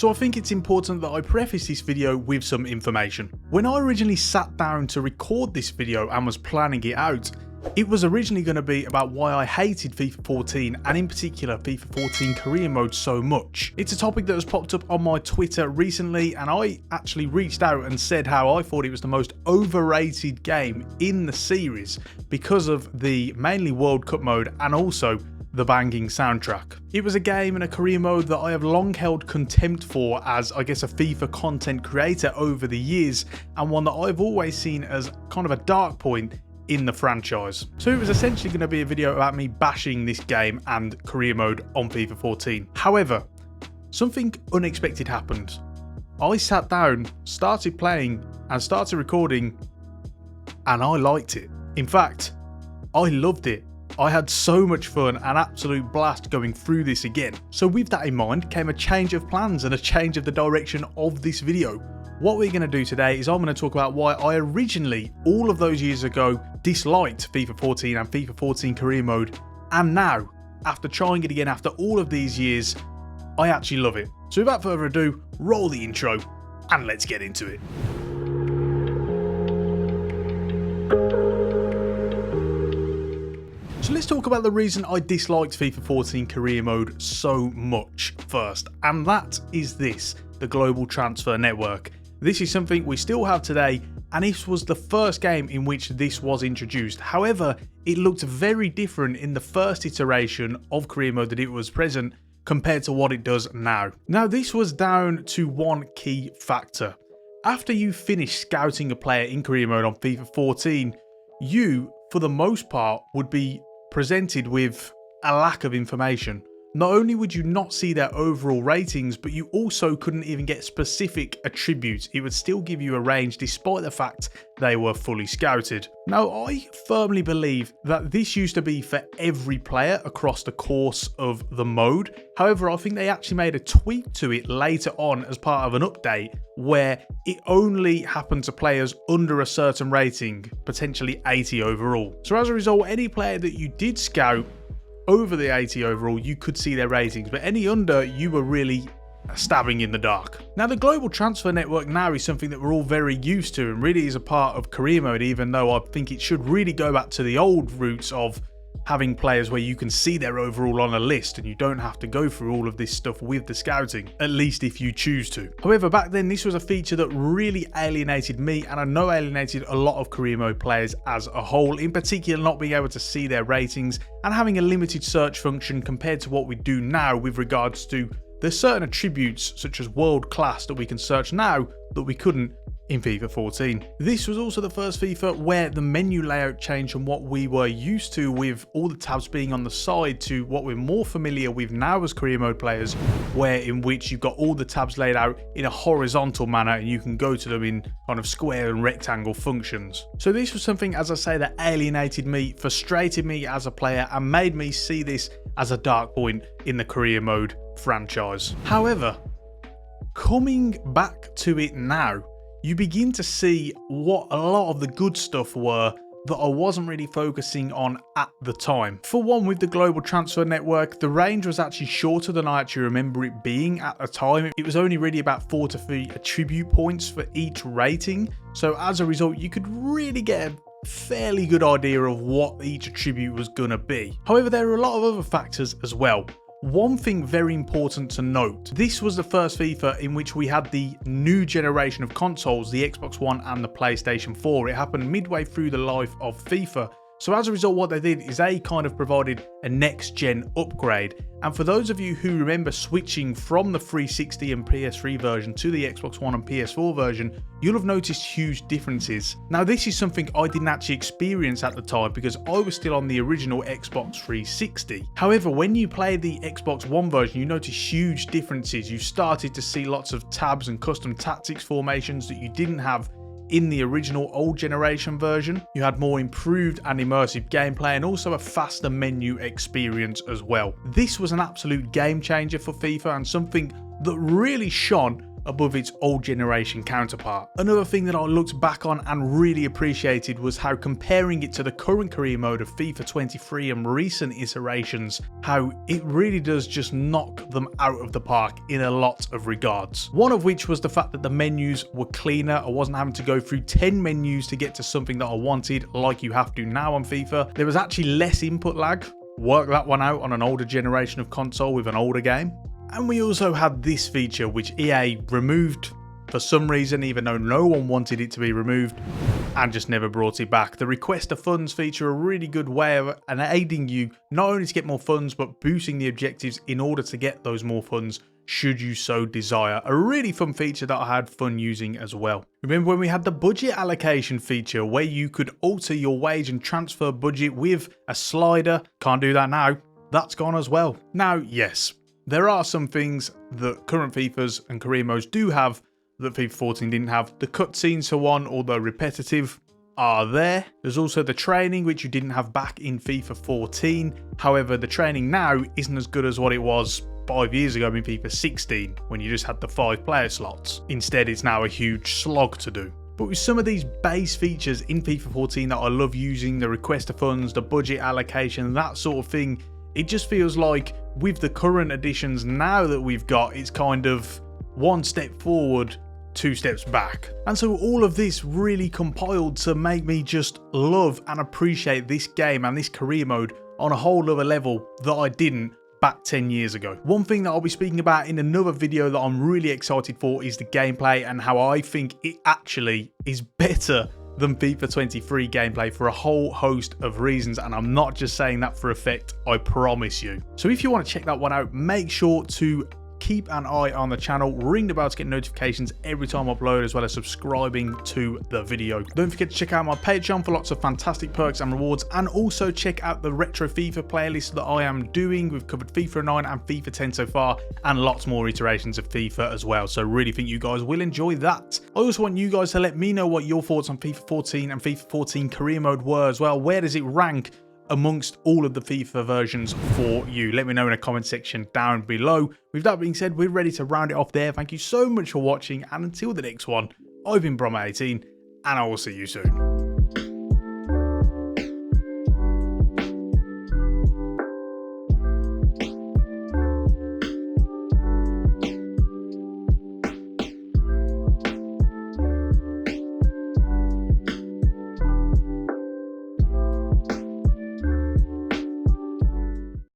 So I think it's important that I preface this video with some information. When I originally sat down to record this video and was planning it out, it was originally going to be about why I hated FIFA 14 and in particular FIFA 14 career mode so much. It's a topic that has popped up on my Twitter recently, and I actually reached out and said how I thought it was the most overrated game in the series because of the mainly World Cup mode and also the banging soundtrack. It was a game and a career mode that I have long held contempt for as, I guess, a FIFA content creator over the years, and one that I've always seen as kind of a dark point in the franchise. So it was essentially going to be a video about me bashing this game and career mode on FIFA 14. However, something unexpected happened. I sat down, started playing and started recording, and I liked it. In fact, I loved it. I had so much fun and absolute blast going through this again. So with that in mind came a change of plans and a change of the direction of this video. What we're going to do today is I'm going to talk about why I originally, all of those years ago, disliked FIFA 14 and FIFA 14 career mode, and now, after trying it again after all of these years, I actually love it. So without further ado, roll the intro and let's get into it. So let's talk about the reason I disliked FIFA 14 career mode so much first, and that is this: the global transfer network. This is something we still have today, and this was the first game in which this was introduced. However, it looked very different in the first iteration of career mode that it was present compared to what it does now. Now, this was down to one key factor. After you finish scouting a player in career mode on FIFA 14, you, for the most part, would be presented with a lack of information. Not only would you not see their overall ratings, but you also couldn't even get specific attributes. It would still give you a range despite the fact they were fully scouted. Now, I firmly believe that this used to be for every player across the course of the mode. However, I think they actually made a tweak to it later on as part of an update where it only happened to players under a certain rating, potentially 80 overall. So as a result, any player that you did scout over the 80 overall, you could see their ratings, but any under, you were really stabbing in the dark. Now, the global transfer network now is something that we're all very used to and really is a part of career mode, even though I think it should really go back to the old roots of having players where you can see their overall on a list and you don't have to go through all of this stuff with the scouting, at least if you choose to. However, back then this was a feature that really alienated me, and I know alienated a lot of career mode players as a whole, in particular not being able to see their ratings and having a limited search function compared to what we do now with regards to there's certain attributes such as world class that we can search now that we couldn't in FIFA 14. This was also the first FIFA where the menu layout changed from what we were used to with all the tabs being on the side to what we're more familiar with now as career mode players, where in which you've got all the tabs laid out in a horizontal manner and you can go to them in kind of square and rectangle functions. So this was something, as I say, that alienated me, frustrated me as a player, and made me see this as a dark point in the career mode franchise. However, coming back to it now, you begin to see what a lot of the good stuff were that I wasn't really focusing on at the time. For one, with the global transfer network, the range was actually shorter than I actually remember it being at the time. It was only really about 4 to 3 attribute points for each rating. So as a result, you could really get a fairly good idea of what each attribute was gonna be. However, there are a lot of other factors as well. One thing very important to note, this was the first FIFA in which we had the new generation of consoles, the Xbox One and the PlayStation 4. It happened midway through the life of FIFA. So as a result, what they did is they kind of provided a next gen upgrade. And for those of you who remember switching from the 360 and PS3 version to the Xbox One and PS4 version, you'll have noticed huge differences. Now, this is something I didn't actually experience at the time because I was still on the original Xbox 360. However, when you play the Xbox One version, you notice huge differences. You started to see lots of tabs and custom tactics formations that you didn't have in the original old generation version. You had more improved and immersive gameplay and also a faster menu experience as well. This was an absolute game changer for FIFA and something that really shone above its old generation counterpart. Another thing that I looked back on and really appreciated was how comparing it to the current career mode of FIFA 23 and recent iterations, how it really does just knock them out of the park in a lot of regards. One of which was the fact that the menus were cleaner. I wasn't having to go through 10 menus to get to something that I wanted like you have to now on FIFA. There was actually less input lag. Work that one out on an older generation of console with an older game. And we also had this feature which EA removed for some reason, even though no one wanted it to be removed, and just never brought it back. The request of funds feature, a really good way of aiding you not only to get more funds but boosting the objectives in order to get those more funds should you so desire. A really fun feature that I had fun using as well. Remember when we had the budget allocation feature where you could alter your wage and transfer budget with a slider? Can't do that now. That's gone as well. Now, yes, there are some things that current FIFAs and career modes do have that FIFA 14 didn't have. The cutscenes for one, although repetitive, are there. There's also the training, which you didn't have back in FIFA 14. However, the training now isn't as good as what it was 5 years ago in FIFA 16, when you just had the 5 player slots. Instead, it's now a huge slog to do. But with some of these base features in FIFA 14 that I love using, the request of funds, the budget allocation, that sort of thing, it just feels like with the current additions now that we've got, it's kind of one step forward, 2 steps back. And so all of this really compiled to make me just love and appreciate this game and this career mode on a whole other level that I didn't back 10 years ago. One thing that I'll be speaking about in another video that I'm really excited for is the gameplay and how I think it actually is better than FIFA 23 gameplay for a whole host of reasons, and I'm not just saying that for effect, I promise you. So if you want to check that one out, make sure to keep an eye on the channel, ring the bell to get notifications every time I upload, as well as subscribing to the video. Don't forget to check out my Patreon for lots of fantastic perks and rewards, and also check out the Retro FIFA playlist that I am doing. We've covered FIFA 9 and FIFA 10 so far, and lots more iterations of FIFA as well, so really think you guys will enjoy that. I also want you guys to let me know what your thoughts on FIFA 14 and FIFA 14 career mode were as well. Where does it rank amongst all of the FIFA versions for you? Let me know in the comment section down below. With that being said, we're ready to round it off there. Thank you so much for watching, and until the next one, I've been Bromma18, and I will see you soon.